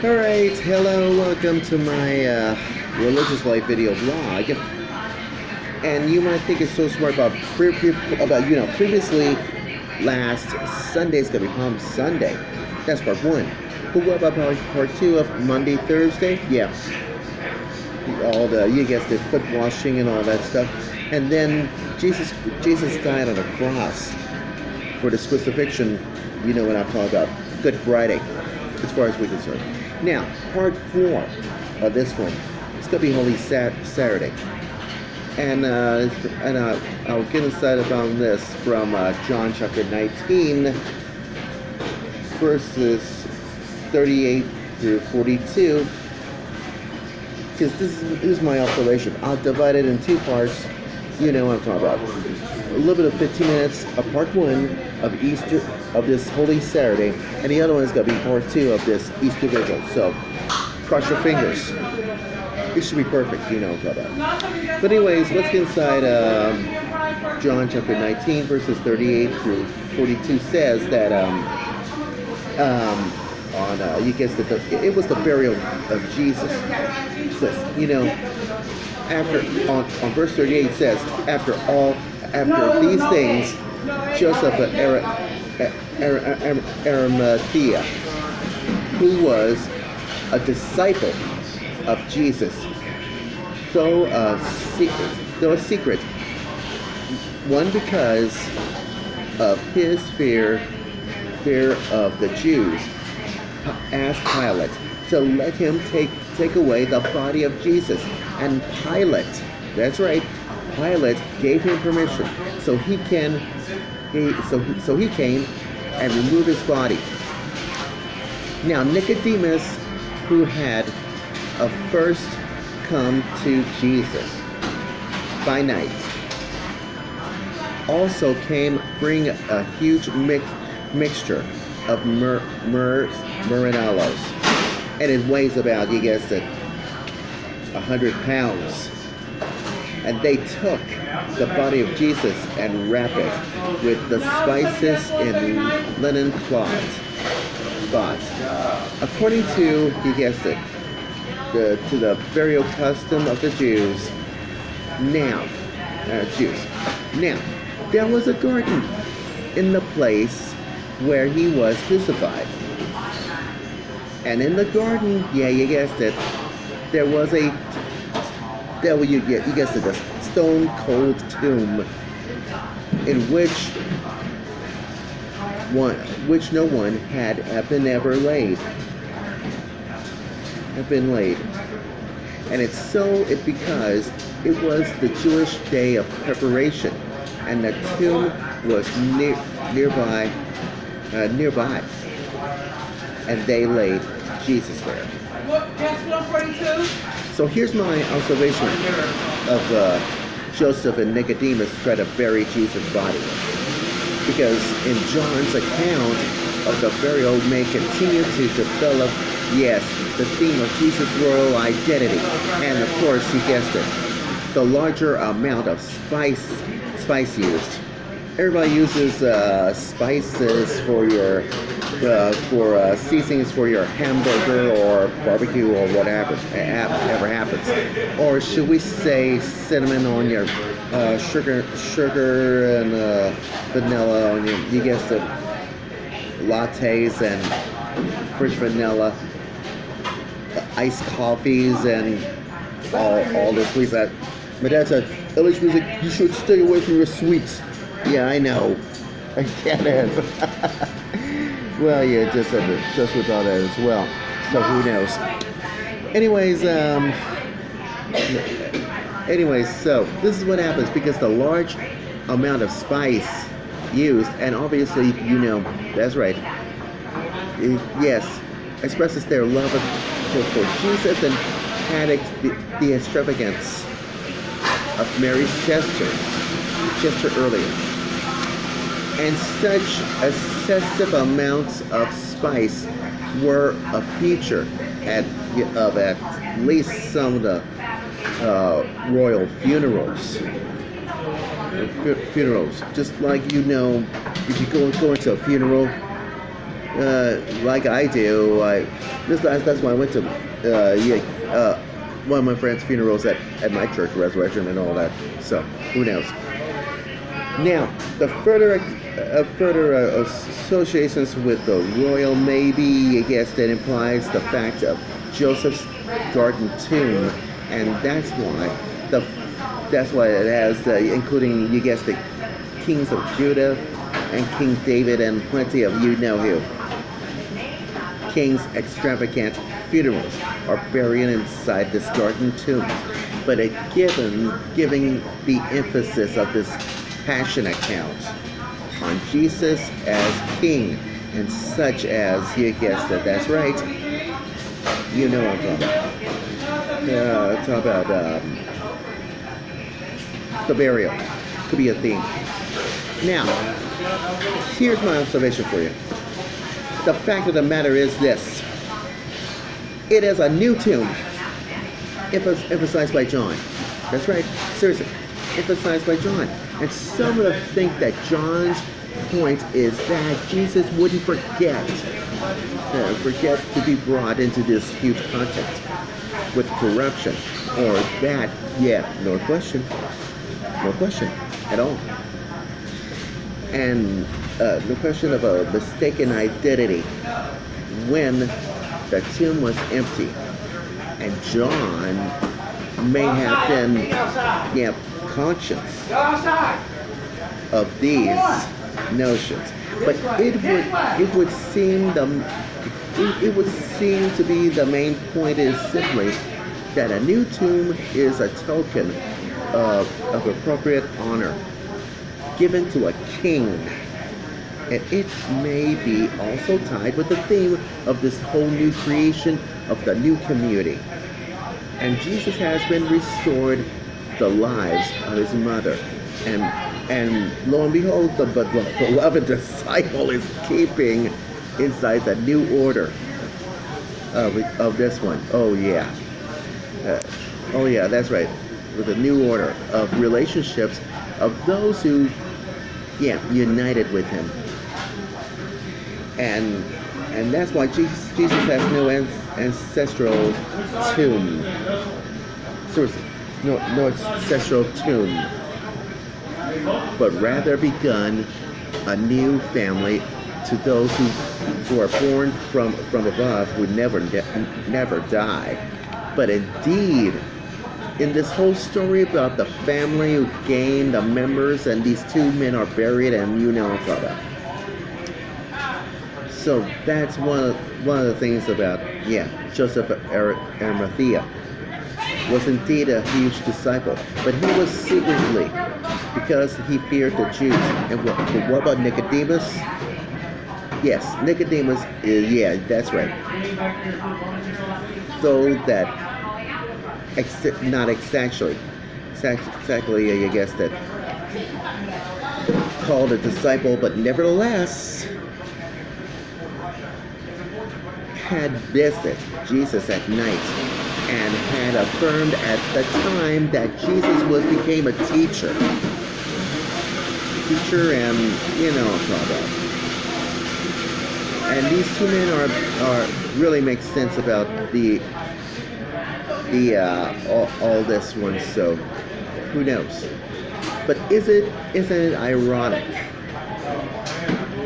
Alright, hello, welcome to my religious life video vlog. And you might think it's so smart about, previously, last Sunday's gonna be Palm Sunday. That's part one. But what about part two of Monday, Thursday? Yeah. All the, you guessed it, foot washing and all that stuff. And then Jesus died on a cross for this crucifixion. You know what I'm talking about. Good Friday, as far as we're concerned. Now, part four of this one, it's going to be Holy Saturday. And I'll get inside about this from John chapter 19, verses 38 through 42. Because this is my observation. I'll divide it in two parts. You know what I'm talking about. A little bit of 15 minutes of part one of Easter, of this Holy Saturday, and the other one is going to be part two of this Easter Vigil. So, cross your fingers. It should be perfect, you know what I'm talking about. But anyways, let's get inside John chapter 19, verses 38 through 42 says that, you guessed it, it was the burial of Jesus. It says, you know, on verse 38 says, after these things, Joseph of Arimathea, who was a disciple of Jesus, though a secret, one because of his fear of the Jews, asked Pilate to let him take away the body of Jesus. And Pilate, that's right, Pilate gave him permission, so he came and removed his body. Now Nicodemus, who had first come to Jesus by night, also came bring a huge mixture of myrrh and it weighs about, you guessed it, 100 pounds. And they took the body of Jesus and wrapped it with the spices in linen cloth. But according to, you guessed it, to the burial custom of the Jews, now there was a garden in the place where he was crucified. And in the garden, yeah, you guessed it, there was you guessed it, a stone cold tomb in which no one had ever laid. And it's because it was the Jewish day of preparation, and the tomb was nearby, and they laid Jesus there. So here's my observation of Joseph and Nicodemus try to bury Jesus' body. Because in John's account of the burial may continue to develop, yes, the theme of Jesus' royal identity. And of course, you guessed it, the larger amount of spice used. Everybody uses spices for your seasonings for your hamburger or barbecue or whatever happens. Or should we say cinnamon on your sugar and vanilla on your, you guessed it, lattes and fresh vanilla, iced coffees and all this. Please, that. My dad said, "Ellis music, you should stay away from your sweets." Yeah, I know. I get it. Well, yeah, just with all that as well. So who knows? Anyways, so this is what happens because the large amount of spice used, and obviously, you know, that's right. Yes, expresses their love for Jesus and had the extravagance of Mary's gesture earlier. And such excessive amounts of spice were a feature of at least some of the royal funerals. Just like, you know, if you go into a funeral, like I do. That's why I went to yeah, one of my friends' funerals at my church, Resurrection, and all that. So who knows? Now, the further associations with the royal, maybe I guess that implies the fact of Joseph's garden tomb, and the that's why it has including you guess the kings of Judah and King David and plenty of you know who. King's extravagant funerals are buried inside this garden tomb, but giving the emphasis of this passion account on Jesus as king, and such as you guessed it, that's right. You know what I'm talking about. Talk about the burial. Could be a theme. Now, here's my observation for you. The fact of the matter is this. It is a new tomb, emphasized by John. That's right, seriously, emphasized by John. And some of us think that John's point is that Jesus wouldn't forget to be brought into this huge context with corruption, or that, no question at all. And no question of a mistaken identity when the tomb was empty. And John may have been conscious of these notions. But it would seem to be the main point is simply that a new tomb is a token of appropriate honor given to a king, and it may be also tied with the theme of this whole new creation of the new community. And Jesus has been restored the lives of his mother, and lo and behold, the beloved disciple is keeping inside the new order of this one. Oh yeah, that's right, with the new order of relationships of those who united with him. And that's why Jesus has no ancestral tomb. Seriously, no ancestral tomb, but rather begun a new family to those who are born from above, who never die. But indeed, in this whole story about the family who gained the members, and these two men are buried, and you know what I'm talking about. So that's one of the things about Joseph of Arimathea was indeed a huge disciple, but he was secretly because he feared the Jews. And what about Nicodemus? Yes, Nicodemus is that's right. So that not exactly, I guess that called a disciple, but nevertheless had visited Jesus at night and had affirmed at the time that Jesus became a teacher, and you know what I'm talking about. And these two men are really make sense about all this one. So who knows? But isn't it ironic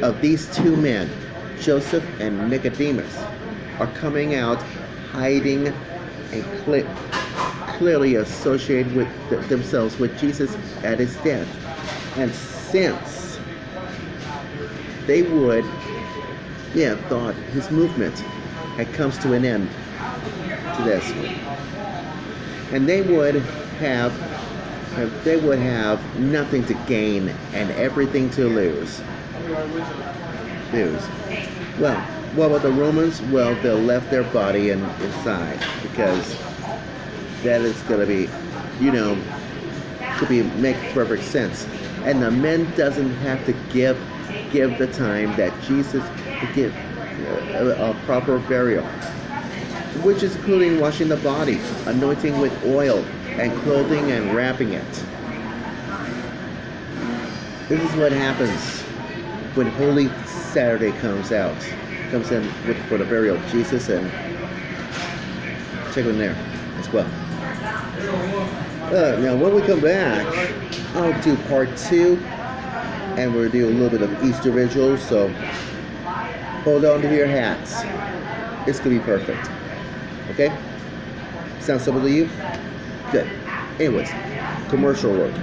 of these two men, Joseph and Nicodemus, are coming out hiding and clearly associated with themselves with Jesus at his death, and since they would thought his movement had comes to an end to this one, and they would have nothing to gain and everything to lose. Well, what about the Romans? Well, they'll left their body inside, because that is going to be, make perfect sense. And the men doesn't have to give the time that Jesus to give a proper burial, which is including washing the body, anointing with oil, and clothing and wrapping it. This is what happens when Holy Saturday comes out. comes in for the burial of Jesus, and check in there as well. Now when we come back, I'll do part 2, and we'll do a little bit of Easter vigils, so hold on to your hats. It's gonna be perfect. Okay? Sounds simple to you? Good. Anyways, commercial work.